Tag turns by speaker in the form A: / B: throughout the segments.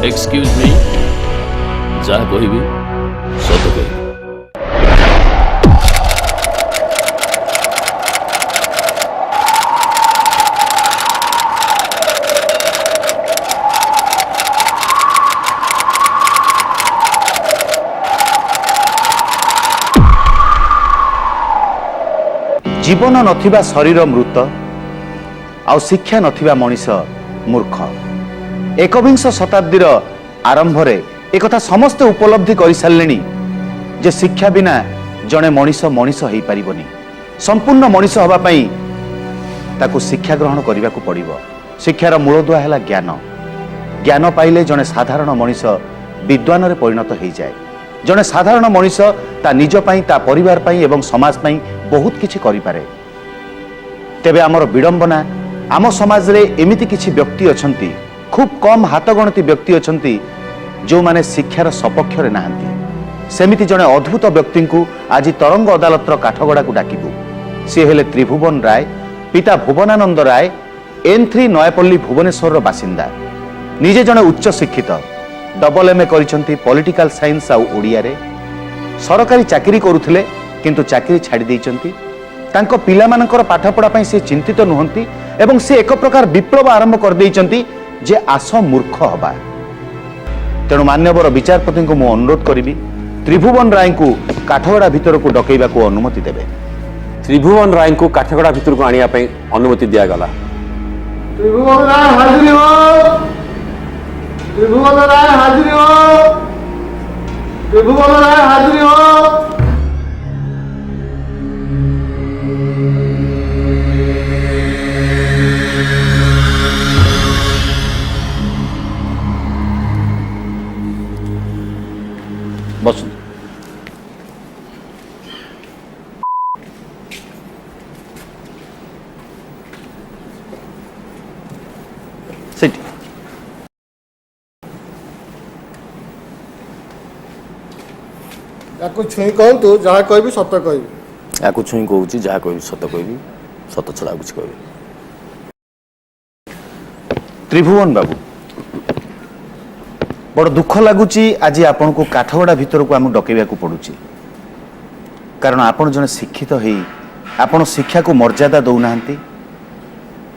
A: Excuse me जहाँ कहबी सत कहबी।
B: जीवन नथिबा शरीर मृत आउ शिक्षा नथिबा मनीष मूर्ख। एकविंश शताब्दीर आरंभ रे एकथा समस्ते उपलब्धि कर सारे जे शिक्षा बिना जड़े मनीष मनीष हो पारिबनी। संपूर्ण मनीष हवा पई ताकू शिक्षा ग्रहण करने को पड़िबो। शिक्षार मूलदुआ है ज्ञान। ज्ञान पाइले जड़े साधारण मनीष विद्वान रे परिणत हो जाए। जड़े साधारण मनीष ता निज पाई ता परिवार पाई एवं समाज पाई बहुत किछि करि पारे। तेबे आमर विडंबना आम समाज रे एमिति किछि व्यक्ति अछंती, खूब कम हाथगणती व्यक्ति अछंती जो माने शिक्षार सपक्ष रे नाहंती। सेमिति जड़े अद्भुत व्यक्ति को आज तरंग अदालतर काठगड़ा को डाकिबु। सी हेले त्रिभुवन राय, पिता भुवनानंद राय, N3 नयापल्ली भुवनेश्वर बासिंदा। निजे जड़े उच्च शिक्षित, डबल MA करिसंती पॉलिटिकल साइंस आ ओडिया रे। सरकारी चाकरी करुथिले किंतु चाकरी छाड़ी देइचंती। तांको पिलामानकर पाठपढ़ा पई से चिंतित नुहंती एवं से एक प्रकार विप्लव आरंभ कर देइचंती जे आस मूर्ख हबा। तेणु मान्यवर विचारपति को मु अनुरोध करिबी त्रिभुवन राय को काठगड़ा भितर को डकैबा को अनुमति देबे।
C: त्रिभुवन राय को काठगड़ा भितर को आनिया पई अनुमति दिया गला।
D: त्रिभुवन राय हाजिर हो। त्रिभुवन राय हाजिर हो। त्रिभुवन राय हाजिर हो।
A: बस
B: सेठी
D: याकु छुई कहतु जहाँ कहबी सत कहबी।
A: या छुई कहूँ जहाँ कह सत कहबी, सत छड़ा कुछ कहबी।
B: त्रिभुवन बाबू बड़ दुख लगुच आज आपण को काठगड़ा भितर को आम डकैबा को पड़ुची। कारण आपण जने शिक्षित है, आपण शिक्षा को मर्यादा दौना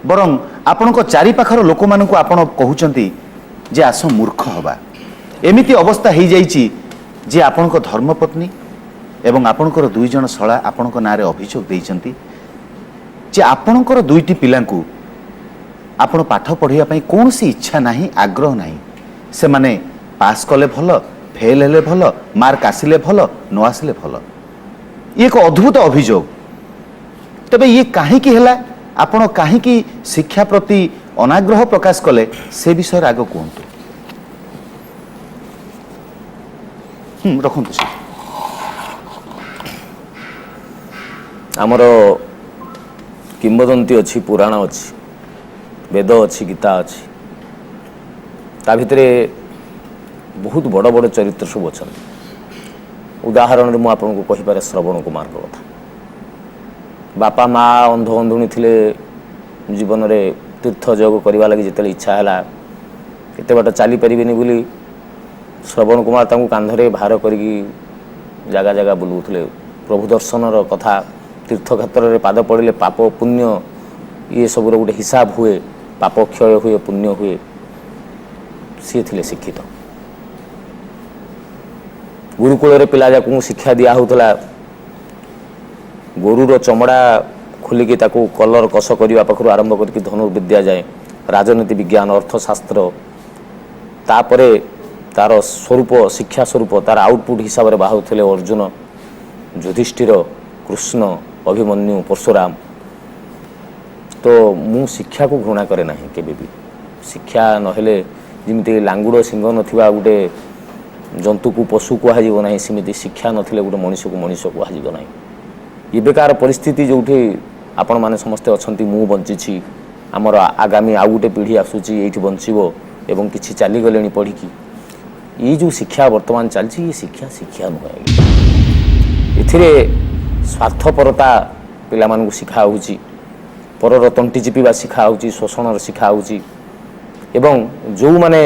B: बरं आपण को चारि पाखर लोक मान को आपण कहउचंती जे आस मूर्ख हवा। एमिति अवस्था हो जाइछि जे आपण को धर्मपत्नी एवं आपणकर दुई जन शला आपण को नारे अभियोग देइचंती जे आपणकर दुईटी पिला को आपण पाठ पढ़िया पई कोनोसी इच्छा नाही, आग्रह नाही। से माने पास कले भल, फेल हेले भल, मार्क आसिले भल, न आसिले भल। ये एक अद्भुत अभियोग। तबे ये काहेकि हैला? आपण काहेकि शिक्षा प्रति अनाग्रह प्रकाश कले से विषय आग कहतु। रखु
A: आमर किंबदंती अच्छी, पुराण अच्छी, वेद अच्छी, गीता अच्छी। ता भितरे बहुत बड़ बड़ चरित्र सब अच्छा। उदाहरण मुझे आपको कहीपर श्रवण कुमार कथा। बापा माँ अंध अंधुणी थिले, जीवन में तीर्थ योग करने लगी जिते इच्छा है केते बाट चली पारे बोली श्रवण कुमार तांको कांधरे भार करी जगह जगह बुलूले। प्रभु दर्शनर कथा, तीर्थ क्षेत्र में पाद पड़े पाप पुण्य ये सब गोटे हिसाब हुए, पाप क्षय हुए, पुण्य हुए। सी थिले शिक्षित। गुरुकुल पिला जाक शिक्षा दिया होता गोरुर चमड़ा खोलिकी ताकू कलर कष करने पाखु आरंभ करके धनुर्विद्या जाए, राजनीति विज्ञान, अर्थशास्त्र, तापरे तार स्वरूप शिक्षा स्वरूप तार आउटपुट हिसाब से बाहुले अर्जुन, युधिष्ठिर, कृष्ण, अभिमन्यु, परशुराम। तो मु शिक्षा को घृणा करे नहीं केबे भी। शिक्षा नहेले जमी लांगुड़ सिंह नथिबा गोटे जंतु को पशु कहुब ना, सेमती शिक्षा नथिले गोटे मनीष को मनीष कहुब ना। एबेकार परिस्थिति जो आपण मैंने समस्ते अच्छा मु बंची, आमर आगामी आउ गोटे पीढ़ी आसूची ये बंचब एवं किसी चलीगले पढ़ी। ये जो शिक्षा वर्तमान चलती ये शिक्षा शिक्षा नुहे। एथिरे स्वार्थपरता पिला मानकु शिखा होउची, परर तंटी चिपिबा शिखा होउची, शोषण शिखा होउची। एवं जो माने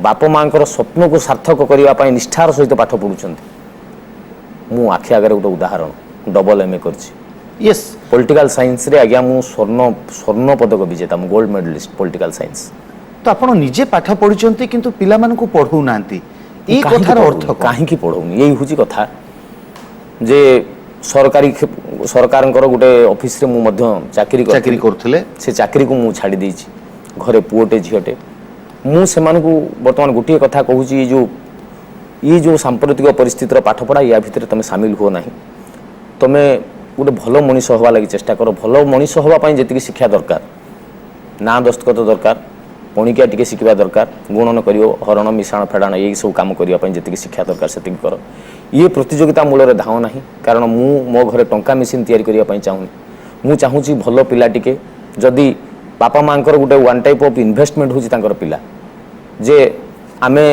A: बाप माँ स्वप्न को सार्थक करने निष्ठार सहित पाठ पढ़ुं मु आखि आगे गोटे उदाहरण डबल एमए कर
B: यस
A: पॉलिटिकल साइंस रे आज्ञा मु स्वर्ण पदक विजेता मु गोल्ड मेडलिस्ट पॉलिटिकल साइंस
B: तो आपण निजे पाठ पढ़ुचंती किंतु पिला मानकु पढ़ौ नांती ए कथार अर्थ
A: काहे पढ़ौनी यही हूँ कथा जे सरकारी सरकारंकर गोटे ऑफिस रे मु मध्य चाकरी
B: करथले
A: से चाकरी को मु छाड़ी देछि घरे पुओटे झियोटे मु सेमान को वर्तमान गोटे कथा कहूची ये जो सांप्रतिक परिस्थितिर पाठ पढ़ा या भितर तुम सामिल हो ना तुम गोटे भल मनीष हवा लगी चेष्टा कर भल मनीष हवाई जी शिक्षा दरकार ना दस्तखत दरकार पणिकिया टिके शिखा दरकार गुणन कर हरण मिश्रण फेड़ाण यही सब कम करने जी शिक्षा दरकार से कर ये प्रतियोगिता मूल धाव ना कारण मु मो घर टंका मेसीन या चाहूनी मु चाहूँगी भल पिला टिके जदि बापा माँ गोटे वन टाइप ऑफ इन्वेस्टमेंट होची पिला जे आमे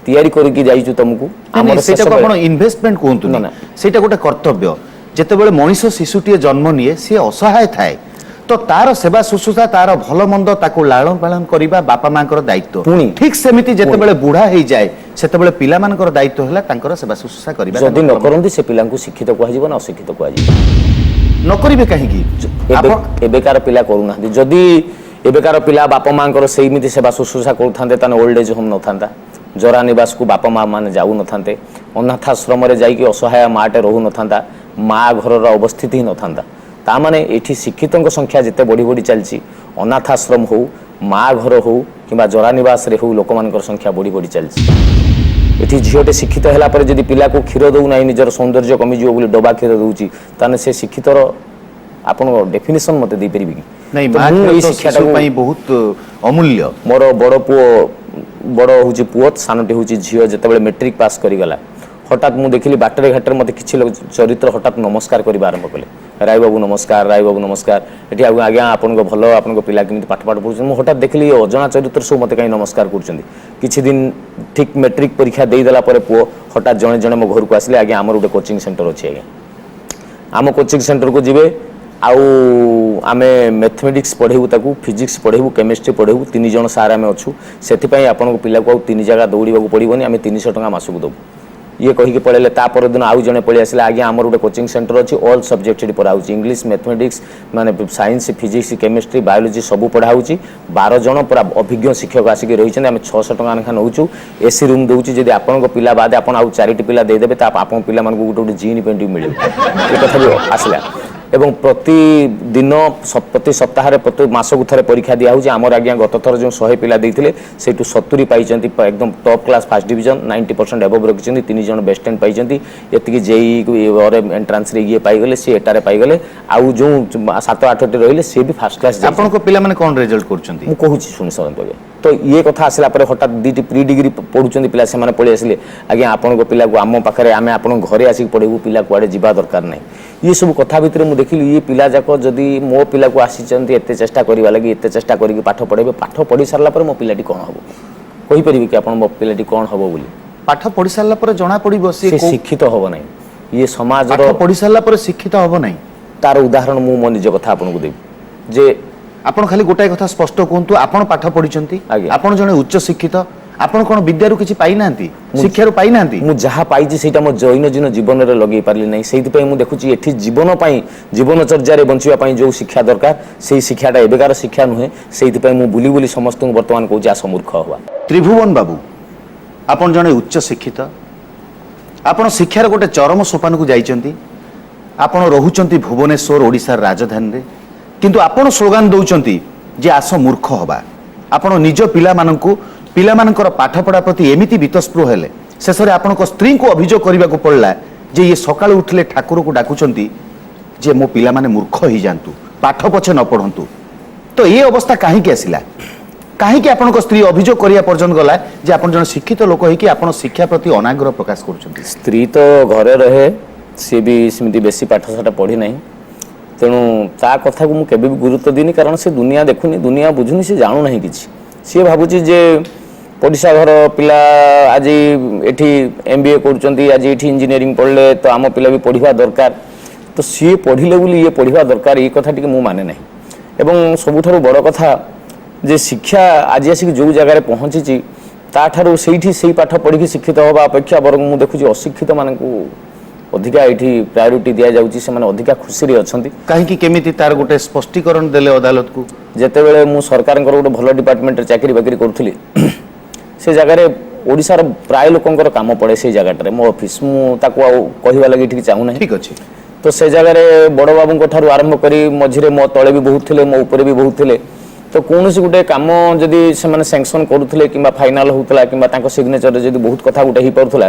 A: तैयारी करके जाइछु तुमको
B: इन्वेस्टमेंट कहतु ना सेटा गोटे कर्तव्य जेतेबेले मनीष शिशुटीए जन्म निए सी असहाय थाए तो तार सेवा शुश्रूषा तार भल मंद ताको लालन पालन करबा बापा माँ दायित्व ठीक सेमिति जेतेबेले बुढ़ा हो जाए सेतेबेले पिला मानकर दायित्व हला तांकर सेवा शुश्रूषा करबा
A: जदि न करंती से पिला को शिक्षित कहजिबो ना अशिक्षित कहजिबो
B: न करिवे काहेकि
A: एबेकार पिला करू ना जदि एबेकार पिला बापा माँ सेमिति सेवा शुश्रूषा करूथांते ताने ओल्ड एज होम न थांता जरा निवास को बापा माँ माने जाऊ न थांते अनाथाश्रम रे जाइके असहाय माटे रहू न थांता माँ घर अवस्थिति ही न थांता ता माने एठी शिक्षितों संख्या जिते बढ़ी बढ़ी चलची अनाथाश्रम हो माँ घर हो कि जरा निवास रे हो लोक मानकर संख्या बढ़ी बढ़ी चलची एठी झीटे शिक्षित हैला पर जदि पिला को क्षीर दउ नाही निजर सौंदर्य कमिजियो बोली डबा क्षीर दउची ताने से शिक्षितर आपण डेफिनेशन मते दे परिबी कि
B: नहीं मां शिक्षा पई बहुत अमूल्य
A: मोर बड़ हूँ पुओ सानटी हूँ झील जिते मेट्रिक पास करीगला हठात मुझे देखिली बाटर घाटर मत किसी चरित्र हठात नमस्कार करने आरंभ कले राय बाबू नमस्कार ये आज्ञा आपन भल आपन पिला केमी पाठ पाठ पढ़ुन मुझे हठात देखिली अजना चरित्र सब मत कहीं नमस्कार कर दिन ठीक मेट्रिक परीक्षा देदेला पुओ हठात जड़े जड़े मो घर को आसिले आज्ञा आम गोटे कोचिंग सेंटर अच्छे आज्ञा आम कोचिंग सेंटर को जीवे आमे मैथमेटिक्स पढ़ेबू ताकू फिजिक्स पढ़ेबू केमिस्ट्री पढ़ेबू 3 जन सार आम अच्छू से आपन पिला को 3 जगह दौड़ा पड़ोनी आम 300 टका मासक दबू ये कहीकि पढ़ेले तापर दिन आउ जड़े पलि आसिले आगे आमर गोटे कोचिंग सेंटर अच्छी ऑल सब्जेक्ट पढ़ाऊँ इंग्लिश मैथमेटिक्स माने साइंस फिजिक्स केमिस्ट्री बायोलोजी सब पढ़ाऊँ 12 जन पूरा अभिज्ञ शिक्षक आसिक रही आम 600 टका लेखा नौचु एसी रूम दूची जब आपन पिला बाद आप आउ 4टी पिला देदेवे आप पिला गोटे गोटे जीन पेंट भी मिले ये कथा भी आसला एवं प्रतिदिन प्रति सप्ताह प्रति मासक थे परीक्षा दिखाई आमर आज्ञा गत थर जो 100 पिला देते से 70 पाई एकदम top class first division 90% above रखिंट 3 जन बेस्ट एंड पाई ये जेई एंट्रांस ये पाईगले सी एटारे पाईगले आउ जो 7-8 रही सी भी फास्ट क्लास
B: आपन को पिला माने कोन रिजल्ट करछंती
A: मु कहूची सुनि सरंत तो ये कथा आसला पर हठात 2टी प्री डिग्री पढ़ुचंती पिला से माने पळि आसिले आज्ञा आपन को पिला को आम पाखरे आमे आपन घरे आसिक पढ़ेबू पिला कुआडे जीवा दरकार नहीं ये सब कथा भितर मु देखिली ये पिला जाक जदि मो पिला को आसीचंती एते चेष्टा करबा लगी एते चेष्टा करके पाठ पढ़ेबे पाठ पढ़ी सारला पर मो पिलाटी कोन हबो कहि परिबे कि आपन मो पिलाटी कोन हबो बोली
B: पाठ पढ़ी सारला पर जणा पड़िबो से
A: शिक्षित हबो नहीं ये समाज
B: रो पढ़ी सारला पर शिक्षित हबो नहीं
A: तार उदाहरण मु मो निज कथा आपन को देबी जे
B: आपण खाली गोटाए कथा स्पष्ट कहतु आपण पाठ पढ़िचंती आपण जणे उच्च शिक्षित आपण कोन विद्यारू किछि पाई नांती शिक्षारू पाई नांती
A: मु जहा पाइछि सेटा मो दैनन्दिन जीवन रे लगे पारली नै सेति पई मु देखुछि एठी जीवन पई जीवनचर्या रे बंचिबा पई जो शिक्षा दरकार सेही शिक्षाटा एबेकार शिक्षा नुहे सेति पई मु बुली बुली समस्त वर्तमान कहूछि आस मूर्ख हुआ
B: त्रिभुवन बाबू आपण जणे उच्च शिक्षित आपण शिक्षार गोटे चरम सोपान को जाइचंती आपण रहुचंती भुवनेश्वर ओडिसा राजधानी रे किंतु आपण स्लोगान दउचंती जे आस मूर्ख हवा आपण निज पिला माननकु पिला मानकर पाठ पढ़ा प्रति एमिति वितस्पृह हेले शेष में आपण स्त्री को अभियोग करने को पड़ला जे ये सकाळ उठले ठाकुर को डाकुचंती जे मो पिला माने मूर्ख ही जानतु पाठ पछे न पढ़ंतु तो ये अवस्था काहे के आसिला काहे के आपण स्त्री अभियोग करिया पर्यंत गला जे आपण जन शिक्षित लोक है कि आपण शिक्षा प्रति अनाग्रह प्रकाश करूचंती
A: स्त्री तो घरे रहे सी भी सेमती बेसी पाठ साठ पढ़ी नहीं तेणु ता कथा को मुझे भी गुरुत्व देनी कारण से दुनिया देखुनी दुनिया बुझुनी से जाणु नहीं किछि सी भावुची जे पड़िशा घर पिला आज एठी MBA करुँच आज ये इंजीनियरिंग पढ़ले तो आम पिला भी पढ़ा दरकार तो सी पढ़ले बोली ये पढ़ा दरकार ये कथा टी माने ना एवं सबुठ बड़ कथा जे शिक्षा आज आसिक जो जगार पहुँची ତାଠାରୁ ସେଇଠି ସେଇ ପାଠ ପଢ଼ିକି ଶିକ୍ଷିତ ହେବା ଅପେକ୍ଷା ବରଂ ମୁଁ ଦେଖୁଛି ଅଶିକ୍ଷିତ ମାନଙ୍କୁ ଅଧିକା ଏଇଠି ପ୍ରାୟୋରିଟି ଦିଆଯାଉଛି, ସେମାନେ ଅଧିକା ଖୁସିରେ ଅଛନ୍ତି।
B: କାହିଁକି କେମିତି ତାର ଗୋଟେ ସ୍ପଷ୍ଟୀକରଣ ଦେଲେ ଅଦାଲତକୁ?
A: ଯେତେବେଳେ ମୁଁ ସରକାରଙ୍କର ଗୋଟେ ଭଲ ଡିପାର୍ଟମେଣ୍ଟରେ ଚାକିରି ବାକିରି କରୁଥିଲି, ସେ ଜାଗାରେ ଓଡ଼ିଶାର ପ୍ରାୟ ଲୋକଙ୍କର କାମ ପଡ଼େ ସେଇ ଜାଗାଟାରେ ମୋ ଅଫିସ୍, ମୁଁ ତାକୁ ଆଉ କହିବା ଲାଗି ଏଠିକି ଚାହୁଁନାହିଁ।
B: ଠିକ୍ ଅଛି।
A: ତ ସେ ଜାଗାରେ ବଡ଼ ବାବୁଙ୍କ ଠାରୁ ଆରମ୍ଭ କରି ମଝିରେ ମୋ ତଳେ ବି ବହୁତ ଥିଲେ, ମୋ ଉପରେ ବି ବହୁତ ଥିଲେ। ତ କୌଣସି ଗୋଟେ କାମ ଯଦି ସେମାନେ ସ୍ୟାଙ୍କସନ୍ କରୁଥିଲେ କିମ୍ବା ଫାଇନାଲ୍ ହେଉଥିଲା କିମ୍ବା ତାଙ୍କ ସିଗ୍ନେଚରରେ ଯଦି ବହୁତ କଥା ଗୋଟେ ହେଇପାରୁଥିଲା,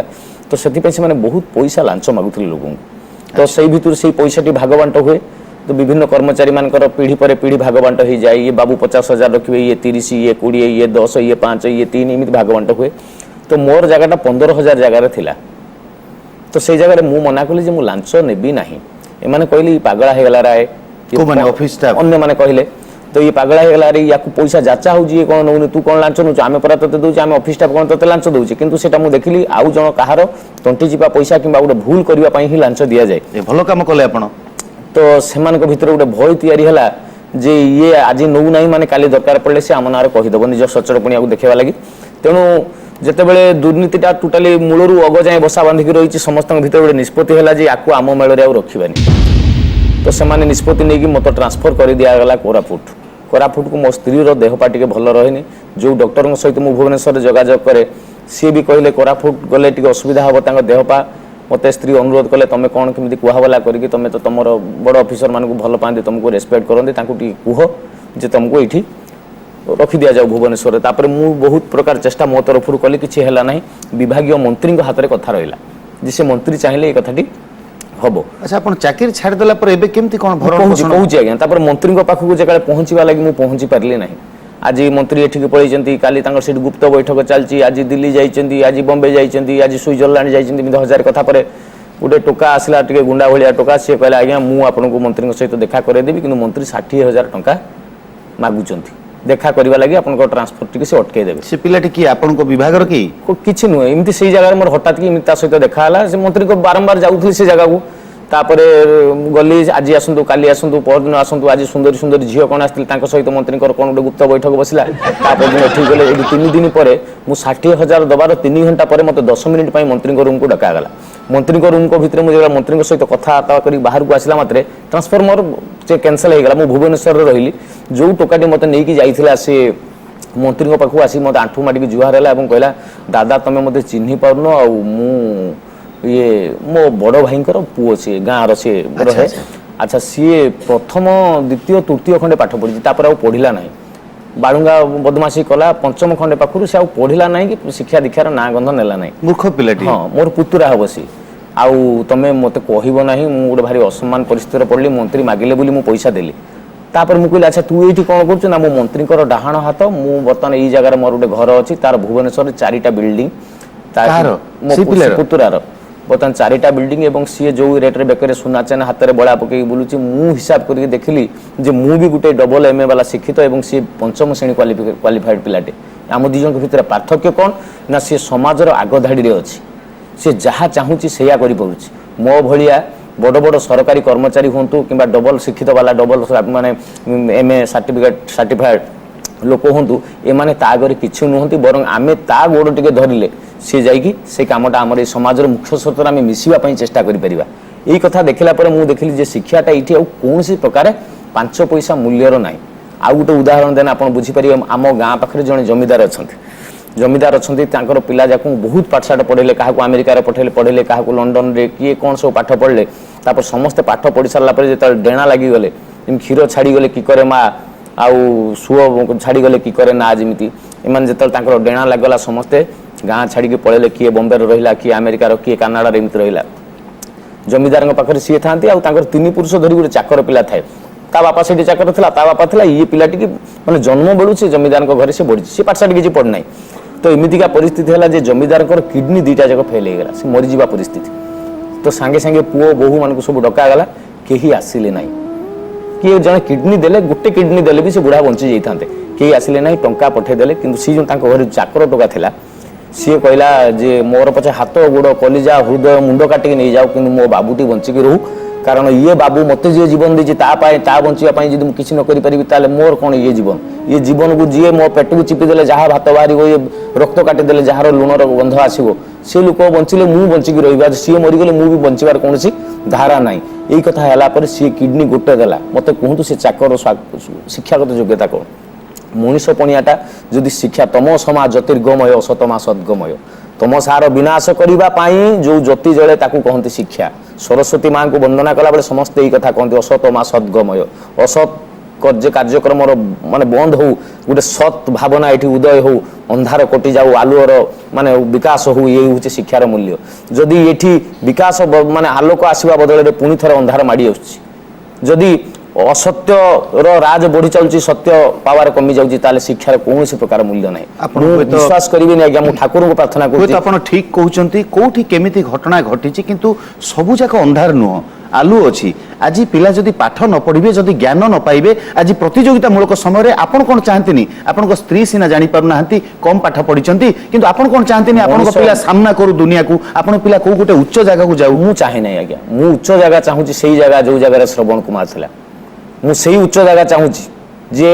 A: ତ ସେଥିପାଇଁ ସେମାନେ ବହୁତ ପଇସା ଲାଞ୍ଚ ମାଗୁଥିଲେ ଲୋକଙ୍କୁ। ତ ସେଇ ଭିତରୁ ସେଇ ପଇସାଟି ଭାଗବାଣ୍ଟ ହୁଏ। ତ ବିଭିନ୍ନ କର୍ମଚାରୀମାନଙ୍କର ପିଢ଼ି ପରେ ପିଢ଼ି ଭାଗବାଣ୍ଟ ହେଇଯାଏ। ଇଏ ବାବୁ 50,000 ରଖିବେ, ଇଏ 30, ଇଏ 20, ଇଏ 10, ଇଏ 5, ଇଏ 3, ଏମିତି ଭାଗବାଣ୍ଟ ହୁଏ। ତ ମୋର ଜାଗାଟା 15,000 ଜାଗାରେ ଥିଲା। ତ ସେଇ ଜାଗାରେ ମୁଁ ମନା କଲି ଯେ ମୁଁ ଲାଞ୍ଚ ନେବି ନାହିଁ। ଏମାନେ କହିଲେ ଇ ପାଗଳା ହେଇଗଲା ରାୟ,
B: କୋଉମାନେ? Office staff?
A: ଅନ୍ୟମାନେ କହିଲେ ତ ଇଏ ପାଗଳା ହେଇଗଲା ରେ, ୟାକୁ ପଇସା ଯାଚା ହେଉଛି, ଇଏ କ'ଣ ନେଉନି, ତୁ କ'ଣ ଲାଞ୍ଚ ନେଉଛୁ, ଆମେ ପରା ତୋତେ ଦେଉଛୁ, ଆମେ ଅଫିସ୍ ଷ୍ଟାଫ୍ କ'ଣ ତୋତେ ଲାଞ୍ଚ ଦେଉଛି। କିନ୍ତୁ ସେଟା ମୁଁ ଦେଖିଲି ଆଉ ଜଣ କାହାର ତଣ୍ଟି ଚିପା ପଇସା କିମ୍ବା ଗୋଟେ ଭୁଲ କରିବା ପାଇଁ ହିଁ ଲାଞ୍ଚ ଦିଆଯାଏ।
B: ଏ ଭଲ କାମ କଲେ ଆପଣ।
A: ତ ସେମାନଙ୍କ ଭିତରେ ଗୋଟେ ଭୟ ତିଆରି ହେଲା ଯେ ଇଏ ଆଜି ନେଉନାହିଁ ମାନେ କାଲି ଦରକାର ପଡ଼ିଲେ ସେ ଆମ ନାଁରେ କହିଦେବ ନିଜ ସଚଳପଣିଆକୁ ଦେଖାଇବା ଲାଗି। ତେଣୁ ଯେତେବେଳେ ଦୁର୍ନୀତିଟା ଟୋଟାଲି ମୂଳରୁ ଅଗ ଯାଏଁ ବସା ବାନ୍ଧିକି ରହିଛି, ସମସ୍ତଙ୍କ ଭିତରେ ଗୋଟେ ନିଷ୍ପତ୍ତି ହେଲା ଯେ ୟାକୁ ଆମ ମେଳରେ ଆଉ ରଖିବାନି। ତ ସେମାନେ ନିଷ୍ପତ୍ତି ନେଇକି ମୋତେ ଟ୍ରାନ୍ସଫର କରି ଦିଆଗଲା କୋରାପୁଟ। କୋରାପୁଟକୁ ମୋ ସ୍ତ୍ରୀର ଦେହପା ଟିକେ ଭଲ ରହେନି। ଯେଉଁ ଡକ୍ଟରଙ୍କ ସହିତ ମୁଁ ଭୁବନେଶ୍ୱରରେ ଯୋଗାଯୋଗ କରେ ସିଏ ବି କହିଲେ କୋରାପୁଟ ଗଲେ ଟିକେ ଅସୁବିଧା ହେବ ତାଙ୍କ ଦେହପା। ମୋତେ ସ୍ତ୍ରୀ ଅନୁରୋଧ କଲେ ତମେ କ'ଣ କେମିତି କୁହାବଲା କରିକି ତମେ ତ ତମର ବଡ଼ ଅଫିସର ମାନଙ୍କୁ ଭଲ ପାଆନ୍ତି, ତମକୁ ରେସ୍ପେକ୍ଟ କରନ୍ତି, ତାଙ୍କୁ ଟିକେ କୁହ ଯେ ତମକୁ ଏଇଠି ରଖି ଦିଆଯାଉ ଭୁବନେଶ୍ୱରରେ। ତାପରେ ମୁଁ ବହୁତ ପ୍ରକାର ଚେଷ୍ଟା ମୋ ତରଫରୁ କଲି, କିଛି ହେଲା ନାହିଁ। ବିଭାଗୀୟ ମନ୍ତ୍ରୀଙ୍କ ହାତରେ କଥା ରହିଲା ଯେ ସେ ମନ୍ତ୍ରୀ ଚାହିଁଲେ ଏ କଥାଟି ହବ।
B: ଆଚ୍ଛା, ଆପଣ ଚାକିରି ଛାଡ଼ିଦେଲା ପରେ ଏବେ କେମିତି କ'ଣ ଭରଣ ପୋଷଣ?
A: କହୁଛି ଆଜ୍ଞା। ତାପରେ ମନ୍ତ୍ରୀଙ୍କ ପାଖକୁ ଯେତେବେଳେ ପହଞ୍ଚିବା ଲାଗି ମୁଁ ପହଞ୍ଚି ପାରିଲି ନାହିଁ। ଆଜି ମନ୍ତ୍ରୀ ଏଠିକି ପଳେଇଛନ୍ତି, କାଲି ତାଙ୍କର ସେଠି ଗୁପ୍ତ ବୈଠକ ଚାଲିଛି, ଆଜି ଦିଲ୍ଲୀ ଯାଇଛନ୍ତି, ଆଜି ବମ୍ବେ ଯାଇଛନ୍ତି, ଆଜି ସୁଇଜରଲ୍ୟାଣ୍ଡ ଯାଇଛନ୍ତି। ଏମିତି ହଜାର କଥା ପରେ ଗୋଟେ ଟୋକା ଆସିଲା, ଟିକେ ଗୁଣ୍ଡା ଭଳିଆ ଟୋକା, ସିଏ କହିଲା ଆଜ୍ଞା ମୁଁ ଆପଣଙ୍କୁ ମନ୍ତ୍ରୀଙ୍କ ସହିତ ଦେଖା କରେଇଦେବି, କିନ୍ତୁ ମନ୍ତ୍ରୀ 60,000 ଟଙ୍କା ମାଗୁଛନ୍ତି ଦେଖା କରିବା ଲାଗି, ଆପଣଙ୍କ ଟ୍ରାନ୍ସଫର ଟିକେ ସେ ଅଟକେଇ ଦେବେ।
B: ସେ ପିଲାଟି କିଏ? ଆପଣଙ୍କ ବିଭାଗର କି?
A: କିଛି ନୁହେଁ, ଏମିତି ସେଇ ଜାଗାରେ ମୋର ହଠାତ୍ କି ଏମିତି ତା ସହିତ ଦେଖା ହେଲା। ସେ ମନ୍ତ୍ରୀଙ୍କ ବାରମ୍ବାର ଯାଉଥିଲି ସେ ଜାଗାକୁ। ତାପରେ ଗଲି, ଆଜି ଆସନ୍ତୁ, କାଲି ଆସନ୍ତୁ, ପରଦିନ ଆସନ୍ତୁ। ଆଜି ସୁନ୍ଦରୀ ସୁନ୍ଦରୀ ଝିଅ କ'ଣ ଆସିଥିଲେ, ତାଙ୍କ ସହିତ ମନ୍ତ୍ରୀଙ୍କର କ'ଣ ଗୋଟେ ଗୁପ୍ତ ବୈଠକ ବସିଲା। ତାପରଦିନ ଏଠିକି ଗଲେ। ଏଠି 3 ଦିନ ପରେ ମୁଁ 60,000 ଦେବାର 3 ଘଣ୍ଟା ପରେ ମୋତେ 10 ମିନିଟ୍ ପାଇଁ ମନ୍ତ୍ରୀଙ୍କ ରୁମ୍କୁ ଡକାଗଲା। ମନ୍ତ୍ରୀଙ୍କ ରୁମ୍ଙ୍କ ଭିତରେ ମୁଁ ଯେତେବେଳେ ମନ୍ତ୍ରୀଙ୍କ ସହିତ କଥାବାର୍ତ୍ତା କରି ବାହାରକୁ ଆସିଲା ମାତ୍ରେ ଟ୍ରାନ୍ସଫର ମୋର ସେ କ୍ୟାନସଲ୍ ହେଇଗଲା। ମୁଁ ଭୁବନେଶ୍ୱରରେ ରହିଲି। ଯେଉଁ ଟୋକାଟି ମୋତେ ନେଇକି ଯାଇଥିଲା ସେ ମନ୍ତ୍ରୀଙ୍କ ପାଖକୁ ଆସି ମୋତେ ଆଣ୍ଠୁ ମାଡ଼ିକି ଜୁହାର ହେଲା ଏବଂ କହିଲା ଦାଦା ତମେ ମୋତେ ଚିହ୍ନି ପାରୁନ, ଆଉ ମୁଁ ଇଏ ମୋ ବଡ଼ ଭାଇଙ୍କର ପୁଅ, ସିଏ ଗାଁର ସିଏ ରହେ। ଆଚ୍ଛା, ସିଏ ପ୍ରଥମ ଦ୍ୱିତୀୟ ତୃତୀୟ ଖଣ୍ଡେ ପାଠ ପଢ଼ିଛି, ତାପରେ ଆଉ ପଢ଼ିଲା ନାହିଁ। ବାଳୁଙ୍ଗା ବଦମାସି କଲା, ପଞ୍ଚମ ଖଣ୍ଡେ ପାଖରୁ ସେ ଆଉ ପଢ଼ିଲା ନାହିଁ କି ଶିକ୍ଷା ଦୀକ୍ଷାର ନାଁ ଗନ୍ଧ ନେଲା ନାହିଁ।
B: ମୂର୍ଖ ପିଲାଟି।
A: ହଁ, ମୋର ପୁତୁରା ହେବ ସିଏ। ଆଉ ତମେ ମୋତେ କହିବ ନାହିଁ, ମୁଁ ଗୋଟେ ଭାରି ଅସମ୍ମାନ ପରିସ୍ଥିତିରେ ପଡ଼ିଲି, ମନ୍ତ୍ରୀ ମାଗିଲେ ବୋଲି ମୁଁ ପଇସା ଦେଲି। ତାପରେ ମୁଁ କହିଲି ଆଚ୍ଛା ତୁ ଏଇଠି କ'ଣ କରୁଛୁ? ନା ମୁଁ ମନ୍ତ୍ରୀଙ୍କର ଡାହାଣ ହାତ, ମୁଁ ବର୍ତ୍ତମାନ ଏଇ ଜାଗାରେ ମୋର ଗୋଟେ ଘର ଅଛି, ତାର ଭୁବନେଶ୍ୱରରେ 4ଟା ବିଲ୍ଡିଂ, ମୋ ପୁତୁରାର ବର୍ତ୍ତମାନ 4ଟା ବିଲ୍ଡିଂ, ଏବଂ ସିଏ ଯେଉଁ ରେଟ୍ରେ ବେକରେ ସୁନା ଚେନ୍ ହାତରେ ବଳା ପକେଇକି ବୁଲୁଛି, ମୁଁ ହିସାବ କରିକି ଦେଖିଲି ଯେ ମୁଁ ବି ଗୋଟେ ଡବଲ MA ବାଲା ଶିକ୍ଷିତ ଏବଂ ସିଏ 5ମ ଶ୍ରେଣୀ କ୍ୱାଲିଫାଏଡ୍ ପିଲାଟେ। ଆମ ଦୁଇ ଜଣଙ୍କ ଭିତରେ ପାର୍ଥକ୍ୟ କ'ଣ? ନା ସିଏ ସମାଜର ଆଗ ଧାଡ଼ିରେ ଅଛି, ସେ ଯାହା ଚାହୁଁଛି ସେଇଆ କରିପାରୁଛି। ମୋ ଭଳିଆ ବଡ଼ ବଡ଼ ସରକାରୀ କର୍ମଚାରୀ ହୁଅନ୍ତୁ କିମ୍ବା ଡବଲ ଶିକ୍ଷିତ ବାଲା, ଡବଲ ମାନେ MA ସାର୍ଟିଫାଏଡ୍ ଲୋକ ହୁଅନ୍ତୁ, ଏମାନେ ତା ଆଗରେ କିଛି ନୁହନ୍ତି। ବରଂ ଆମେ ତା ଗୋଡ଼ ଟିକେ ଧରିଲେ ସିଏ ଯାଇକି ସେ କାମଟା ଆମର ଏଇ ସମାଜର ମୁଖ୍ୟ ସ୍ରୋତରେ ଆମେ ମିଶିବା ପାଇଁ ଚେଷ୍ଟା କରିପାରିବା। ଏଇ କଥା ଦେଖିଲା ପରେ ମୁଁ ଦେଖିଲି ଯେ ଶିକ୍ଷାଟା ଏଇଠି ଆଉ କୌଣସି ପ୍ରକାର 5 ପଇସା ମୂଲ୍ୟର ନାହିଁ। ଆଉ ଗୋଟେ ଉଦାହରଣ ଦେଲେ ଆପଣ ବୁଝିପାରିବେ। ଆମ ଗାଁ ପାଖରେ ଜଣେ ଜମିଦାର ଅଛନ୍ତି, ତାଙ୍କର ପିଲା ଯାକୁ ବହୁତ ପାଠଶାଠ ପଢ଼େଇଲେ, କାହାକୁ ଆମେରିକାରେ ପଢ଼େଇଲେ, କାହାକୁ ଲଣ୍ଡନରେ, କିଏ କ'ଣ ସବୁ ପାଠ ପଢ଼ିଲେ। ତାପରେ ସମସ୍ତେ ପାଠ ପଢ଼ି ସାରିଲା ପରେ ଯେତେବେଳେ ଡେଣା ଲାଗିଗଲେ, ଯେମିତି କ୍ଷୀର ଛାଡ଼ିଗଲେ କି କରେ ମା, ଆଉ ସୁଅ ଛାଡ଼ିଗଲେ କି କରେ ନା, ଯେମିତି ଏମାନେ ଯେତେବେଳେ ତାଙ୍କର ଡେଣା ଲାଗିଗଲା ସମସ୍ତେ ଗାଁ ଛାଡ଼ିକି ପଳେଇଲେ। କିଏ ବମ୍ବେରେ ରହିଲା, କିଏ ଆମେରିକାର, କିଏ କାନାଡ଼ାରେ, ଏମିତି ରହିଲା। ଜମିଦାରଙ୍କ ପାଖରେ ସିଏ ଥାନ୍ତି, ଆଉ ତାଙ୍କର 3 ପୁରୁଷ ଧରି ଗୋଟେ ଚାକର ପିଲା ଥାଏ। ତା ବାପା ସେଠି ଚାକର ଥିଲା, ତା ବାପା ଥିଲା, ଇଏ ପିଲାଟିକି ମାନେ ଜନ୍ମ ବେଳୁ ସେ ଜମିଦାରଙ୍କ ଘରେ ସେ ବଢ଼ିଛି, ସେ ପାଠଶାଠ କିଛି ପଢ଼ିନାହିଁ। ତ ଏମିତିକା ପରିସ୍ଥିତି ହେଲା ଯେ ଜମିଦାରଙ୍କର କିଡନୀ 2ଟା ଯାକ ଫେଲ୍ ହେଇଗଲା, ସେ ମରିଯିବା ପରିସ୍ଥିତି। ତ ସାଙ୍ଗେ ସାଙ୍ଗେ ପୁଅ ବୋହୂମାନଙ୍କୁ ସବୁ ଡକାଗଲା, କେହି ଆସିଲେ ନାହିଁ। କିଏ ଜଣେ କିଡନୀ ଦେଲେ, ଗୋଟେ କିଡନୀ ଦେଲେ ବି ସେ ବୁଢ଼ା ବଞ୍ଚି ଯାଇଥାନ୍ତେ, କେହି ଆସିଲେ ନାହିଁ। ଟଙ୍କା ପଠେଇଦେଲେ, କିନ୍ତୁ ସେ ଯେଉଁ ତାଙ୍କ ଘରେ ଚାକର ଟୋକା ଥିଲା ସିଏ କହିଲା ଯେ ମୋର ପଛେ ହାତ ଗୋଡ଼ କଲିଜା ହୃଦୟ ମୁଣ୍ଡ କାଟିକି ନେଇଯାଉ, କିନ୍ତୁ ମୋ ବାବୁଟି ବଞ୍ଚିକି ରହୁ, কারণ ইয়ে বাবু মতো যে জীবন দিয়েছি তা বঞ্চা যদি ମୁଁ କିଛି ନ କରିପାରିବି ତାହେଲେ ମୋର କ'ଣ ଇଏ ଜୀବନକୁ ଯିଏ ମୋ ପେଟକୁ ଚିପିଦେଲେ ଯାହା ଭାତ ବାହାରିବ ଇଏ ରକ୍ତ କାଟିଦେଲେ ଯାହାର ଲୁଣର ଗନ୍ଧ ଆସିବ ସେ ଲୋକ ବଞ୍ଚିଲେ ମୁଁ ବଞ୍ଚିକି ରହିବା ସିଏ ମରିଗଲେ ମୁଁ ବି ବଞ୍ଚିବାର କୌଣସି ଧାରା ନାହିଁ। ଏଇ କଥା ହେଲା ପରେ ସିଏ କିଡନୀ ଗୋଟେ ଦେଲା ମୋତେ କୁହନ୍ତୁ ସେ ଚାକର ଶିକ୍ଷାଗତ ଯୋଗ୍ୟତା କ'ଣ? ମଣିଷ ପଣିଆଟା ଯଦି ଶିକ୍ଷା ତମ ସମା ଜ୍ୟୋତିର୍ଗମୟ ଅସତମା ସଦ୍ଗମୟ ତମ ସାର ବିନାଶ କରିବା ପାଇଁ ଯେଉଁ ଜ୍ୟୋତି ଜଳେ ତାକୁ କହନ୍ତି ଶିକ୍ଷା। ସରସ୍ୱତୀ ମାଙ୍କୁ ବନ୍ଦନା କଲାବେଳେ ସମସ୍ତେ ଏଇ କଥା କହନ୍ତି ଅସତମା ସଦ୍ଗମୟ। ଅସତ୍ କାର୍ଯ୍ୟକ୍ରମର ମାନେ ବନ୍ଦ ହଉ ଗୋଟେ ସତ୍ ଭାବନା ଏଠି ଉଦୟ ହଉ ଅନ୍ଧାର କଟି ଯାଉ ଆଲୁଅର ମାନେ ବିକାଶ ହଉ ଇଏ ହେଉଛି ଶିକ୍ଷାର ମୂଲ୍ୟ। ଯଦି ଏଠି ବିକାଶ ମାନେ ଆଲୋକ ଆସିବା ବଦଳରେ ପୁଣି ଥରେ ଅନ୍ଧାର ମାଡ଼ି ଆସୁଛି ଯଦି ଅସତ୍ୟର ରାଜ ବଢି ଚାଲୁଛି ସତ୍ୟ ପାୱାର କମି ଯାଉଛି ତାହେଲେ ଶିକ୍ଷାର କୌଣସି ପ୍ରକାର ମୂଲ୍ୟ ନାହିଁ। ମୁଁ ବିଶ୍ୱାସ କରିବିନି ଆଜ୍ଞା ମୁଁ ଠାକୁରଙ୍କୁ ପ୍ରାର୍ଥନା କରୁଛି
B: ଆପଣ ଠିକ କହୁଛନ୍ତି କୋଉଠି କେମିତି ଘଟଣା ଘଟିଛି କିନ୍ତୁ ସବୁ ଯାକ ଅନ୍ଧାର ନୁହଁ ଆଲୁ ଅଛି। ଆଜି ପିଲା ଯଦି ପାଠ ନ ପଢିବେ ଯଦି ଜ୍ଞାନ ନ ପାଇବେ ଆଜି ପ୍ରତିଯୋଗିତାମୂଳକ ସମୟରେ ଆପଣ କ'ଣ ଚାହାନ୍ତିନି ଆପଣଙ୍କ ସ୍ତ୍ରୀ ସିନା ଜାଣିପାରୁନାହାନ୍ତି କମ୍ ପାଠ ପଢିଛନ୍ତି କିନ୍ତୁ ଆପଣ କ'ଣ ଚାହାନ୍ତିନି ଆପଣଙ୍କ ପିଲା ସାମ୍ନା କରୁ ଦୁନିଆକୁ ଆପଣଙ୍କ ପିଲା କୋଉ ଗୋଟେ ଉଚ୍ଚ ଜାଗାକୁ ଯାଉ?
A: ମୁଁ ଚାହେଁ ନାହିଁ ଆଜ୍ଞା। ମୁଁ ଉଚ୍ଚ ଜାଗା ଚାହୁଁଛି ସେଇ ଜାଗା ଯୋଉ ଜାଗାରେ ଶ୍ରବଣ କୁମାର ଥିଲା। ମୁଁ ସେଇ ଉଚ୍ଚ ଜାଗା ଚାହୁଁଛି ଯେ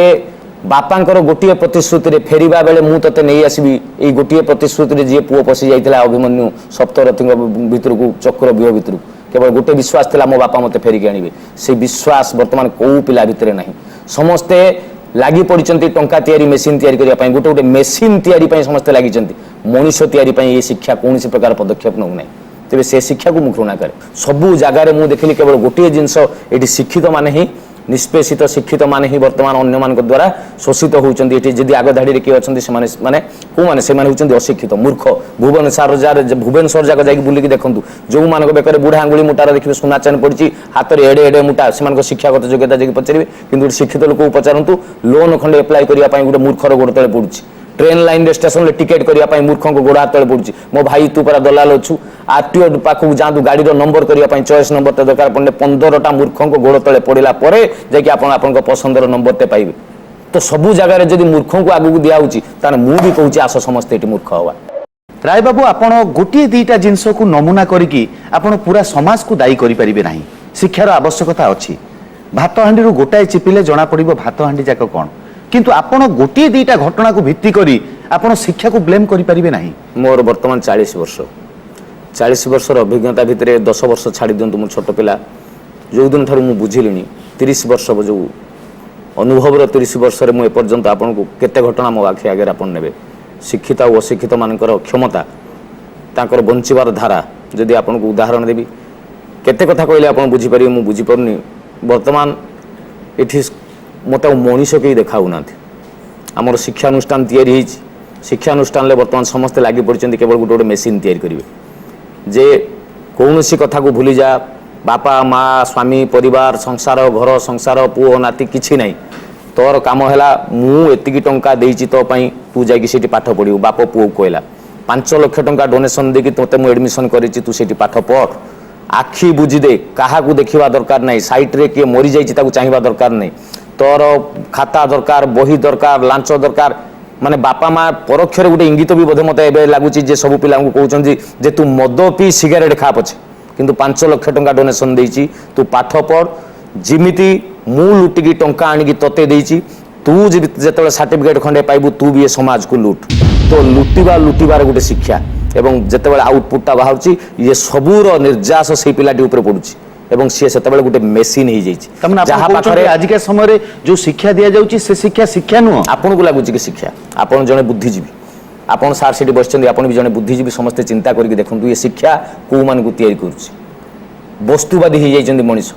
A: ବାପାଙ୍କର ଗୋଟିଏ ପ୍ରତିଶ୍ରୁତିରେ ଫେରିବା ବେଳେ ମୁଁ ତତେ ନେଇ ଆସିବି ଏଇ ଗୋଟିଏ ପ୍ରତିଶ୍ରୁତିରେ ଯିଏ ପୁଅ ପଶି ଯାଇଥିଲା ଅଭିମନ୍ୟୁ ସପ୍ତରଥୀଙ୍କ ଭିତରକୁ ଚକ୍ର ବ୍ୟୂହ ଭିତରକୁ କେବଳ ଗୋଟେ ବିଶ୍ୱାସ ଥିଲା ମୋ ବାପା ମୋତେ ଫେରିକି ଆଣିବେ। ସେଇ ବିଶ୍ୱାସ ବର୍ତ୍ତମାନ କୋଉ ପିଲା ଭିତରେ ନାହିଁ। ସମସ୍ତେ ଲାଗି ପଡ଼ିଛନ୍ତି ଟଙ୍କା ତିଆରି ମେସିନ୍ ତିଆରି କରିବା ପାଇଁ ଗୋଟେ ମେସିନ୍ ତିଆରି ପାଇଁ ସମସ୍ତେ ଲାଗିଛନ୍ତି। ମଣିଷ ତିଆରି ପାଇଁ ଏ ଶିକ୍ଷା କୌଣସି ପ୍ରକାର ପଦକ୍ଷେପ ନେଉନାହିଁ। ତେବେ ସେ ଶିକ୍ଷାକୁ ମୁଁ ଘୃଣା କରେ। ସବୁ ଜାଗାରେ ମୁଁ ଦେଖିଲି କେବଳ ଗୋଟିଏ ଜିନିଷ ଏଠି ଶିକ୍ଷିତ ମାନେ ହିଁ ନିଷ୍ପେଷିତ ଶିକ୍ଷିତ ମାନେ ହିଁ ବର୍ତ୍ତମାନ ଅନ୍ୟମାନଙ୍କ ଦ୍ୱାରା ଶୋଷିତ ହେଉଛନ୍ତି। ଏଠି ଯଦି ଆଗ ଧାଡ଼ିରେ କିଏ ଅଛନ୍ତି ସେମାନେ କେଉଁମାନେ ସେମାନେ ହେଉଛନ୍ତି ଅଶିକ୍ଷିତ ମୂର୍ଖ। ଭୁବନେଶ୍ୱର ଯାକ ଯାଇକି ବୁଲିକି ଦେଖନ୍ତୁ ଯେଉଁମାନଙ୍କ ବେକରେ ବୁଢ଼ା ଆଙ୍ଗୁଳି ମୁଟାର ଦେଖିବେ ସୁନା ଚେନ୍ ପଡ଼ିଛି ହାତରେ ଏଡ଼େ ଏଡ଼େ ମୁଟା ସେମାନଙ୍କ ଶିକ୍ଷାଗତ ଯୋଗ୍ୟତା ଯାଇକି ପଚାରିବେ କିନ୍ତୁ ଗୋଟେ ଶିକ୍ଷିତ ଲୋକକୁ ପଚାରନ୍ତୁ ଲୋନ୍ ଖଣ୍ଡେ ଆପ୍ଲାଏ କରିବା ପାଇଁ ଗୋଟେ ମୂର୍ଖର ଗୋଡ଼ ତଳେ ପଡ଼ୁଛି। ट्रेन लाइन स्टेशन टिकेट करने मूर्ख को गोड़ हाथ तले पड़ुଛି मो भाई तू परा दलाल अच्छु आरटीओ पाखक जातु गाड़ी नंबर करने चॉइस नंबर तो दरकार पड़े 15टा मूर्ख को गोड़ तले पड़ा पर जाकि पसंदर नंबर टे पाइबे। तो सबू जगह जब मूर्ख को आगू दिखाऊँगी ताने मु भी कहूँ आस समस्ते ये मूर्ख हवा।
B: राय बाबू आपण गोटे दीटा जिनस को नमूना करिकी आपण पूरा समाज को दायी करि परिबे नाही। शिक्षार आवश्यकता अछि। भात हांडी गोटाए चिपिले जना पड़िबो भात हांडी जाक कोन किंतु आपण गोटे दीटा घटना को भित्ति करी आपण शिक्षा को ब्लेम करि परिबे नाही।
A: मोर वर्तमान 40 वर्षर अभिज्ञता भितर 10 वर्ष छाड़ी दिंतु मो छोट पिला जो दिन ठार मु बुझिलिनी 30 वर्ष जो अनुभव 30 वर्ष में एपर्यंत आपन को केते घटना मो आखि आगे आपन नेबे। शिक्षित और अशिक्षित मानकर क्षमता तांकर बंचिबार धारा जदि आपन को उदाहरण देबी केते कथा कहले आपन बुझी परिबे मु बुझी परनी। वर्तमान एठी मत मनीष के देखाऊ ना आमर शिक्षानुष्ठान तैयारी शिक्षानुष्ठान वर्तमान समस्ते लगी पड़ते केवल गोटे गोटे मेसीन तैयारी करेंगे जे कौन सी कथा को भूली जा बापा माँ स्वामी परिवार संसार घर संसार पुओ नाती किसी ना तोर काम है मुझे टंका देती तो तू जाकि पाठ पढ़ू बाप पुओ कहला 5 लाख टंका डोनेशन देकी तोते मुझे एडमिशन करी तू से पाठ पढ़ आखि बुझीदे क्या देखा दरकार नहीं सैट रे किए मरी जाइए चाहिए दरकार नहीं तोर खाता दरकार बही दरकार लांच दरकार माने बापा माँ परोक्ष गोटे इंगित भी बोधे मत लगुच सब पिला कहते जे तू मद पी सिगारेट खा पछे किंतु 5 लाख टंका डोनेशन देची तू पाठ पढ़ जिमिति मु लुटिकी टंका आनिकी तोते देची तू जिते सर्टिफिकेट खंडे पाइबू तू भी समाज को लुट तो लुटिबार गोटे शिक्षा एवं जिते आउटपुटा बाहर ये सबूर निर्यास से पिलाटी उपर पड़ुची एवं सी से गोटे मेसीन हो जाए
B: आजिका समय जो शिक्षा दि जाऊँगी से शिक्षा नुह
A: आपन को लगुच कि शिक्षा आपन जड़े बुद्धिजीवी आपन सार से बस आपन भी जड़े बुद्धिजीवी समस्ते चिंता करके देखूँ ये शिक्षा कौ मान को तैयारी कर वस्तुवादी हो जाइए मनीष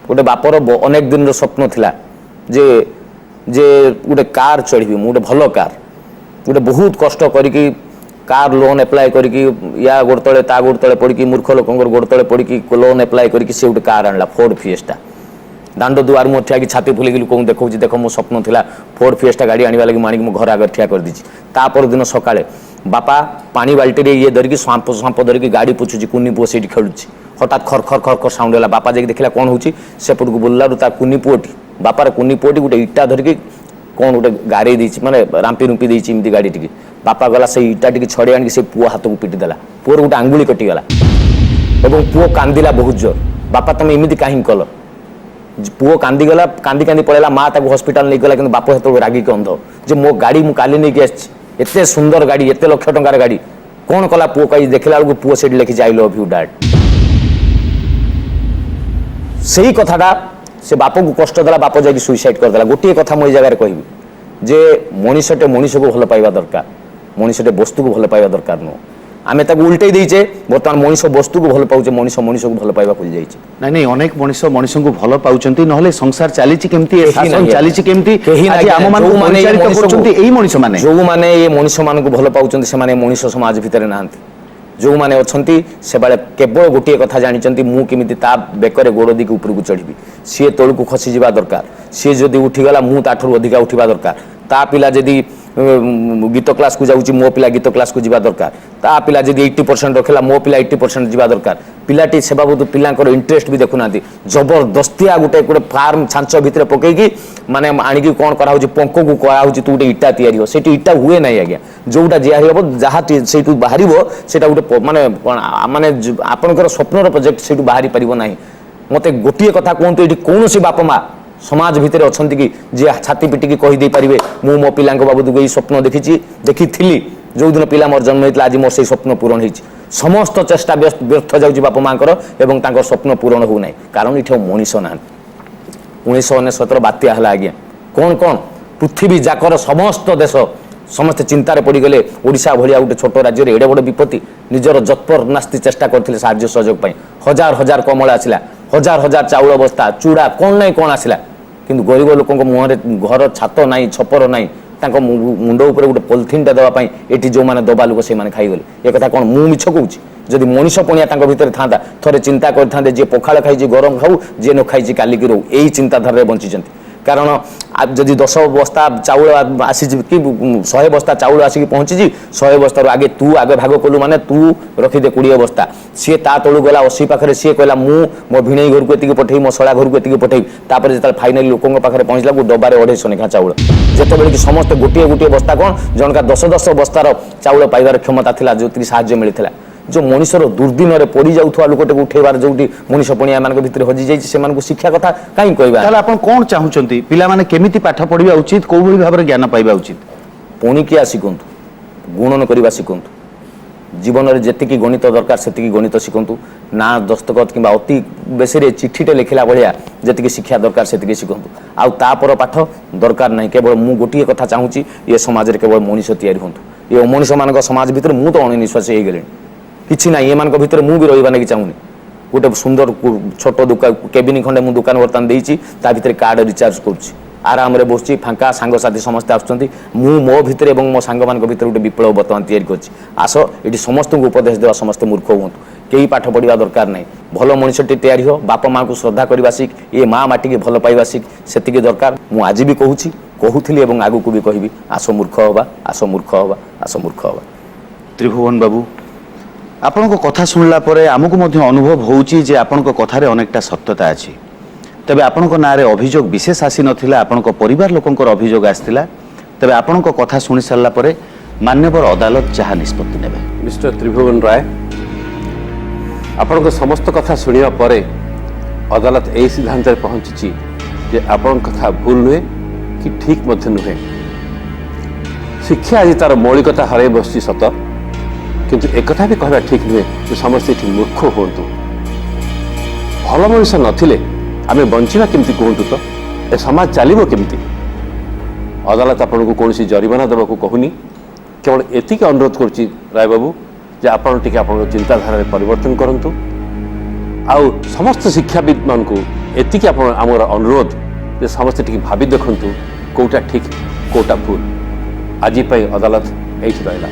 A: गोटे बापर अनेक दिन स्वप्न थिला जे जे गोटे कार चढ़ी गोटे भल कार गोटे बहुत कष्ट करके कार लोन एप्लाय करके या गोड़ तले ता गोड़ तले पड़ी मूर्ख लोक गोड़ तले पड़ी लोन एप्लाय करके से गोटे कार आनला फोर्ड फिएस्टा दांड दुआर मुझे ठिया छाती फुलेक लोक देखा देख मो स्वप्न था फोर्ड फिएस्टा गाड़ी आने लगे मानिक मो घर आगे ठिया कर दीची तापर दिन सकाळे बापा पानी बाल्टी ये धरिकी स्वांप धरिकी गाड़ी पुछुची कुनी पुओ से खेलुची हठात खर खर खर खर साउंड है बापा जाकि देखला कौन होची सेपट को बुल्ला कुनी पुओटी बापार कुनी पुओटी गोटे इटा धरिकी कौन गोटे गाड़ी देची माने रांपी रुंपी देची इमती गाड़ी टिके बापा गला से इटा टी छड़े आनिक से पुओ हाथ को पिटी देला पुओर गोटे आंगुली कटिगला एवं पुओ कांदिला बहुत जोर ବାପା ତମେ ଏମିତି କାହିଁକି କଲ? ପୁଅ କାନ୍ଦିଗଲା, କାନ୍ଦି କାନ୍ଦି ପଳେଇଲା, ମା ତାକୁ ହସ୍ପିଟାଲ ନେଇଗଲା, କିନ୍ତୁ ବାପ ସେତେବେଳେ ରାଗିକି ଅନ୍ଧ ଯେ ମୋ ଗାଡ଼ି ମୁଁ କାଲି ନେଇକି ଆସିଛି, ଏତେ ସୁନ୍ଦର ଗାଡ଼ି, ଏତେ ଲକ୍ଷ ଟଙ୍କାର ଗାଡ଼ି, କ'ଣ କଲା ପୁଅ କହି ଦେଖିଲା ବେଳକୁ ପୁଅ ସେଠି ଲେଖିଛି ଆଇ ଲଭ୍ ୟୁ ଡ୍ୟାଡ୍। ସେଇ କଥାଟା ସେ ବାପକୁ କଷ୍ଟ ଦେଲା, ବାପ ଯାଇକି ସୁଇସାଇଡ୍ କରିଦେଲା। ଗୋଟିଏ କଥା ମୁଁ ଏଇ ଜାଗାରେ କହିବି ଯେ ମଣିଷଟେ ମଣିଷକୁ ଭଲ ପାଇବା ଦରକାର, ମଣିଷଟେ ବସ୍ତୁକୁ ଭଲ ପାଇବା ଦରକାର ନୁହଁ। ଆମେ ତାକୁ ଉଲ୍ଟେଇ ଦେଇଛେ, ବର୍ତ୍ତମାନ ମଣିଷ ବସ୍ତୁକୁ ଭଲ ପାଉଛେ, ମଣିଷ ମଣିଷକୁ ଭଲ ପାଇବା ଭୁଲି ଯାଇଛି।
B: ନାଇଁ ନାଇଁ, ଅନେକ ମଣିଷ ମଣିଷଙ୍କୁ ଭଲ ପାଉଛନ୍ତି, ନହେଲେ ସଂସାର ଚାଲିଛି କେମିତି, ଶାସନ ଚାଲିଛି କେମିତି,
A: କେହି
B: ଆଜି ଆମମାନଙ୍କୁ ପରିଚାଳିତ କରୁଛନ୍ତି ଏଇ ମଣିଷମାନେ।
A: ଯେଉଁମାନେ ଏ ମଣିଷମାନଙ୍କୁ ଭଲ ପାଉଛନ୍ତି ସେମାନେ ମଣିଷ ସମାଜ ଭିତରେ ନାହାନ୍ତି। ଯେଉଁମାନେ ଅଛନ୍ତି ସେବେଳେ କେବଳ ଗୋଟିଏ କଥା ଜାଣିଛନ୍ତି, ମୁଁ କେମିତି ତା ବେକରେ ଗୋଡ଼ ଦେଇକି ଉପରକୁ ଚଢ଼ିବି, ସିଏ ତଳକୁ ଖସିଯିବା ଦରକାର। ସିଏ ଯଦି ଉଠିଗଲା ମୁଁ ତାଠାରୁ ଅଧିକା ଉଠିବା ଦରକାର। ତା ପିଲା ଯଦି ଗୀତ କ୍ଲାସ୍କୁ ଯାଉଛି, ମୋ ପିଲା ଗୀତ କ୍ଲାସ୍କୁ ଯିବା ଦରକାର। ତା ପିଲା ଯଦି 80% ରଖିଲା, ମୋ ପିଲା 80% ଯିବା ଦରକାର। ପିଲାଟି ସେ ବାବଦ ପିଲାଙ୍କର ଇଣ୍ଟରେଷ୍ଟ ବି ଦେଖୁନାହାନ୍ତି। ଜବରଦସ୍ତିଆ ଗୋଟେ ଫାର୍ମ ଛାଞ୍ଚ ଭିତରେ ପକେଇକି ମାନେ ଆଣିକି କ'ଣ କରାହେଉଛି, ପଙ୍କକୁ କରାହେଉଛି ତୁ ଗୋଟେ ଇଟା ତିଆରି ହେବ। ସେଇଠି ଇଟା ହୁଏ ନାହିଁ ଆଜ୍ଞା। ଯେଉଁଟା ତିଆରି ହେବ, ଯାହା ସେଇଠୁ ବାହାରିବ ସେଇଟା ଗୋଟେ ମାନେ ମାନେ ଆପଣଙ୍କର ସ୍ୱପ୍ନର ପ୍ରୋଜେକ୍ଟ ସେଇଠୁ ବାହାରି ପାରିବ ନାହିଁ। ମୋତେ ଗୋଟିଏ କଥା କୁହନ୍ତୁ, ଏଠି କୌଣସି ବାପ ମା ସମାଜ ଭିତରେ ଅଛନ୍ତି କି ଯିଏ ଛାତି ପିଟିକି କହିଦେଇ ପାରିବେ ମୁଁ ମୋ ପିଲାଙ୍କ ବାବଦକୁ ଏଇ ସ୍ୱପ୍ନ ଦେଖିଥିଲି, ଯେଉଁଦିନ ପିଲା ମୋର ଜନ୍ମ ହେଇଥିଲା ଆଜି ମୋର ସେଇ ସ୍ୱପ୍ନ ପୂରଣ ହେଇଛି? ସମସ୍ତ ଚେଷ୍ଟା ବ୍ୟର୍ଥ ଯାଉଛି ବାପା ମାଙ୍କର ଏବଂ ତାଙ୍କର ସ୍ୱପ୍ନ ପୂରଣ ହେଉନାହିଁ, କାରଣ ଏଠି ମଣିଷ ନାହାନ୍ତି। 1999 ବାତ୍ୟା ହେଲା ଆଜ୍ଞା, କ'ଣ ପୃଥିବୀ ଯାକର ସମସ୍ତ ଦେଶ ସମସ୍ତେ ଚିନ୍ତାରେ ପଡ଼ିଗଲେ। ଓଡ଼ିଶା ଭଳିଆ ଗୋଟେ ଛୋଟ ରାଜ୍ୟରେ ଏଡ଼େ ବଡ଼ ବିପତ୍ତି, ନିଜର ଯତ୍ପର ନାସ୍ତି ଚେଷ୍ଟା କରିଥିଲେ ସାହାଯ୍ୟ ସହଯୋଗ ପାଇଁ। ହଜାର ହଜାର କମଳ ଆସିଲା, ହଜାର ହଜାର ଚାଉଳ ବସ୍ତା, ଚୁଡ଼ା, କ'ଣ ନାହିଁ କ'ଣ ଆସିଲା, କିନ୍ତୁ ଗରିବ ଲୋକଙ୍କ ମୁହଁରେ ଘର ଛାତ ନାହିଁ, ଛପର ନାହିଁ, ତାଙ୍କ ମୁଣ୍ଡ ଉପରେ ଗୋଟେ ପଲିଥିନ୍ଟା ଦେବା ପାଇଁ ଏଠି ଯେଉଁମାନେ ଦବା ଲୋକ ସେମାନେ ଖାଇଗଲେ। ଏ କଥା କ'ଣ ମୁଁ ମିଛ କହୁଛି? ଯଦି ମଣିଷ ପଣିଆ ତାଙ୍କ ଭିତରେ ଥାନ୍ତା, ଥରେ ଚିନ୍ତା କରିଥାନ୍ତେ ଯିଏ ପଖାଳ ଖାଇଛି ଗରମ ଖାଉ, ଯିଏ ନ ଖାଇଛି କାଲିକି ରହୁ, ଏଇ ଚିନ୍ତାଧାରାରେ ବଞ୍ଚିଛନ୍ତି। କାରଣ ଯଦି 10 ବସ୍ତା ଚାଉଳ ଆସିଛି କି 100 ବସ୍ତା ଚାଉଳ ଆସିକି ପହଞ୍ଚିଛି, 100 ବସ୍ତାରୁ ଆଗେ ତୁ ଆଗେ ଭାଗ କଲୁ ମାନେ ତୁ ରଖିଦେ 20 ବସ୍ତା। ସିଏ ତା ତଳୁ ଗଲା 80 ପାଖରେ, ସିଏ କହିଲା ମୁଁ ମୋ ଭିଣେଇ ଘରକୁ ଏତିକି ପଠେଇବି, ମୋ ଶଳା ଘରକୁ ଏତିକି ପଠେଇବି। ତାପରେ ଯେତେବେଳେ ଫାଇନାଲି ଲୋକଙ୍କ ପାଖରେ ପହଞ୍ଚିଲା ଡବାରେ 250 ଲେଖା ଚାଉଳ, ଯେତେବେଳେ କି ସମସ୍ତେ ଗୋଟିଏ ଗୋଟିଏ ବସ୍ତା କ'ଣ ଜଣକା 10 ବସ୍ତାର ଚାଉଳ ପାଇବାର କ୍ଷମତା ଥିଲା, ଯେଉଁଥିରେ ସାହାଯ୍ୟ ମିଳିଥିଲା। ଯେଉଁ ମଣିଷର ଦୁର୍ଦିନରେ ପଡ଼ିଯାଉଥିବା ଲୋକଟାକୁ ଉଠେଇବାର ଯେଉଁଠି ମଣିଷ ପଣିଆ ଏମାନଙ୍କ ଭିତରେ ହଜିଯାଇଛି, ସେମାନଙ୍କୁ ଶିକ୍ଷା କଥା କାହିଁକି କହିବା?
B: ତାହେଲେ ଆପଣ କ'ଣ ଚାହୁଁଛନ୍ତି, ପିଲାମାନେ କେମିତି ପାଠ ପଢ଼ିବା ଉଚିତ, କୋଉଭଳି ଭାବରେ ଜ୍ଞାନ ପାଇବା ଉଚିତ?
A: ପଣିକିଆ ଶିଖନ୍ତୁ, ଗୁଣନ କରିବା ଶିଖନ୍ତୁ। ଜୀବନରେ ଯେତିକି ଗଣିତ ଦରକାର ସେତିକି ଗଣିତ ଶିଖନ୍ତୁ। ନା ଦସ୍ତଖତ କିମ୍ବା ଅତି ବେଶୀରେ ଚିଠିଟେ ଲେଖିଲା ଭଳିଆ ଯେତିକି ଶିକ୍ଷା ଦରକାର ସେତିକି ଶିଖନ୍ତୁ। ଆଉ ତାପର ପାଠ ଦରକାର ନାହିଁ। କେବଳ ମୁଁ ଗୋଟିଏ କଥା ଚାହୁଁଛି, ଏ ସମାଜରେ କେବଳ ମଣିଷ ତିଆରି ହୁଅନ୍ତୁ। ଏ ଅମଣିଷମାନଙ୍କ ସମାଜ ଭିତରେ ମୁଁ ତ ଅଣନିଶ୍ୱାସୀ ହେଇଗଲିଣି। କିଛି ନାହିଁ, ଏମାନଙ୍କ ଭିତରେ ମୁଁ ବି ରହିବା ଲାଗି ଚାହୁଁନି। ଗୋଟେ ସୁନ୍ଦର ଛୋଟ ଦୋକାନ କେବିନି ଖଣ୍ଡେ ମୁଁ ଦୋକାନ ବର୍ତ୍ତମାନ ଦେଇଛି, ତା ଭିତରେ କାର୍ଡ଼ ରିଚାର୍ଜ କରୁଛି, ଆରାମରେ ବସୁଛି, ଫାଙ୍କା, ସାଙ୍ଗସାଥି ସମସ୍ତେ ଆସୁଛନ୍ତି। ମୁଁ ମୋ ଭିତରେ ଏବଂ ମୋ ସାଙ୍ଗମାନଙ୍କ ଭିତରେ ଗୋଟେ ବିପ୍ଳବ ବର୍ତ୍ତମାନ ତିଆରି କରିଛି। ଆସ ଏଠି ସମସ୍ତଙ୍କୁ ଉପଦେଶ ଦେବା, ସମସ୍ତେ ମୂର୍ଖ ହୁଅନ୍ତୁ, କେହି ପାଠ ପଢ଼ିବା ଦରକାର ନାହିଁ। ଭଲ ମଣିଷଟି ତିଆରି ହୋ, ବାପା ମାଆଙ୍କୁ ଶ୍ରଦ୍ଧା କରିବା ଶିଖ, ଏ ମା ମାଟିକି ଭଲ ପାଇବା ଶିଖ, ସେତିକି ଦରକାର। ମୁଁ ଆଜି ବି କହୁଛି, କହୁଥିଲି ଏବଂ ଆଗକୁ ବି କହିବି, ଆସ ମୂର୍ଖ ହେବା, ଆସ ମୂର୍ଖ ହେବା, ଆସ ମୂର୍ଖ ହେବା।
B: ତ୍ରିଭୁବନ ବାବୁ, ଆପଣଙ୍କ କଥା ଶୁଣିଲା ପରେ ଆମକୁ ମଧ୍ୟ ଅନୁଭବ ହେଉଛି ଯେ ଆପଣଙ୍କ କଥାରେ ଅନେକଟା ସତ୍ୟତା ଅଛି। ତେବେ ଆପଣଙ୍କ ନାଁରେ ଅଭିଯୋଗ ବିଶେଷ ଆସିନଥିଲା, ଆପଣଙ୍କ ପରିବାର ଲୋକଙ୍କର ଅଭିଯୋଗ ଆସିଥିଲା। ତେବେ ଆପଣଙ୍କ କଥା ଶୁଣି ସାରିଲା ପରେ ମାନ୍ୟବର ଅଦାଲତ ଯାହା ନିଷ୍ପତ୍ତି ନେବେ।
C: ମିଷ୍ଟର ତ୍ରିଭୁବନ ରାୟ, ଆପଣଙ୍କ ସମସ୍ତ କଥା ଶୁଣିବା ପରେ ଅଦାଲତ ଏହି ସିଦ୍ଧାନ୍ତରେ ପହଞ୍ଚିଛି ଯେ ଆପଣଙ୍କ କଥା ଭୁଲ ନୁହେଁ କି ଠିକ୍ ମଧ୍ୟ ନୁହେଁ। ଶିକ୍ଷା ଆଜି ତାର ମୌଳିକତା ହରାଇ ବସିଛି ସତ, କିନ୍ତୁ ଏକଥା ବି କହିବା ଠିକ୍ ନୁହେଁ ଯେ ସମସ୍ତେ ଏଠି ମୂର୍ଖ ହୁଅନ୍ତୁ। ଭଲ ମଣିଷ ନଥିଲେ ଆମେ ବଞ୍ଚିବା କେମିତି କୁହନ୍ତୁ ତ? ଏ ସମାଜ ଚାଲିବ କେମିତି? ଅଦାଲତ ଆପଣଙ୍କୁ କୌଣସି ଜରିମାନା ଦେବାକୁ କହୁନି, କେବଳ ଏତିକି ଅନୁରୋଧ କରୁଛି ରାୟବାବୁ ଯେ ଆପଣ ଟିକେ ଆପଣଙ୍କ ଚିନ୍ତାଧାରାରେ ପରିବର୍ତ୍ତନ କରନ୍ତୁ। ଆଉ ସମସ୍ତ ଶିକ୍ଷାବିତ୍ମାନଙ୍କୁ ଏତିକି ଆମର ଅନୁରୋଧ ଯେ ସମସ୍ତେ ଟିକେ ଭାବି ଦେଖନ୍ତୁ କେଉଁଟା ଠିକ୍ କେଉଁଟା ଭୁଲ। ଆଜି ପାଇଁ ଅଦାଲତ ଏଇଠି ରହିଲା।